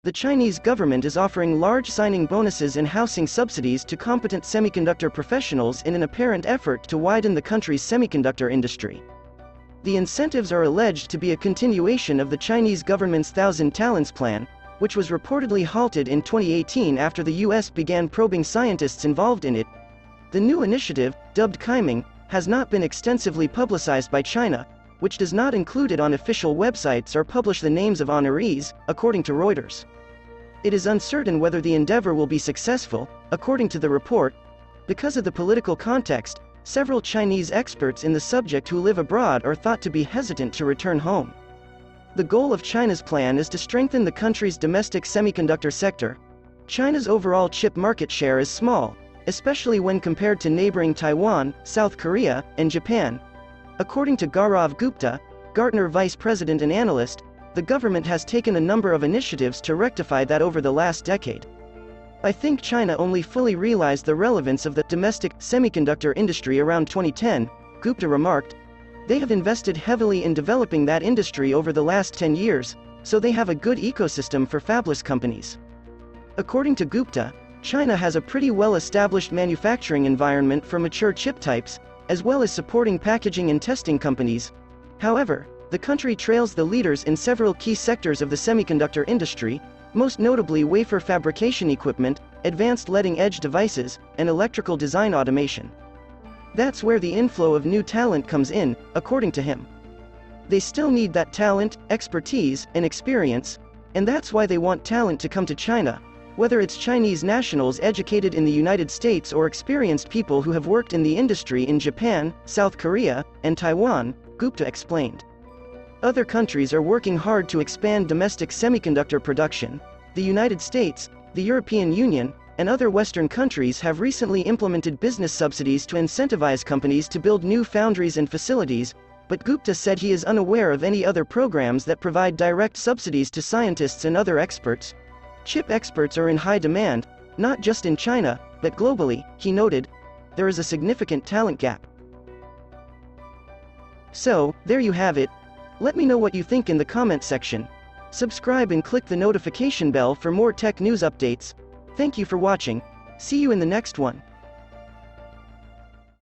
the Chinese government is offering large signing bonuses and housing subsidies to competent semiconductor professionals in an apparent effort to widen the country's semiconductor industry. The incentives are alleged to be a continuation of the Chinese government's Thousand Talents Plan, which was reportedly halted in 2018 after the US began probing scientists involved in it. The new initiative, dubbed chipmaking, has not been extensively publicized by China, which does not include it on official websites or publish the names of honorees, according to Reuters. It is uncertain whether the endeavor will be successful, according to the report. Because of the political context, several Chinese experts in the subject who live abroad are thought to be hesitant to return home. The goal of China's plan is to strengthen the country's domestic semiconductor sector. China's overall chip market share is small, especially when compared to neighboring Taiwan, South Korea, and Japan. According to Gaurav Gupta, Gartner vice president and analyst, the government has taken a number of initiatives to rectify that over the last decade. I think China only fully realized the relevance of the domestic semiconductor industry around 2010, Gupta remarked. They have invested heavily in developing that industry over the last 10 years, so they have a good ecosystem for fabless companies. According to Gupta, China has a pretty well-established manufacturing environment for mature chip types, as well as supporting packaging and testing companies. However, the country trails the leaders in several key sectors of the semiconductor industry, most notably wafer fabrication equipment, advanced leading-edge devices, and electrical design automation. That's where the inflow of new talent comes in, according to him. They still need that talent, expertise, and experience, and that's why they want talent to come to China, whether it's Chinese nationals educated in the United States or experienced people who have worked in the industry in Japan, South Korea, and Taiwan, Gupta explained. Other countries are working hard to expand domestic semiconductor production. The United States, the European Union, and other Western countries have recently implemented business subsidies to incentivize companies to build new foundries and facilities, but Gupta said he is unaware of any other programs that provide direct subsidies to scientists and other experts. Chip experts are in high demand, not just in China, but globally, he noted. There is a significant talent gap. So, there you have it. Let me know what you think in the comment section. Subscribe and click the notification bell for more tech news updates. Thank you for watching. See you in the next one.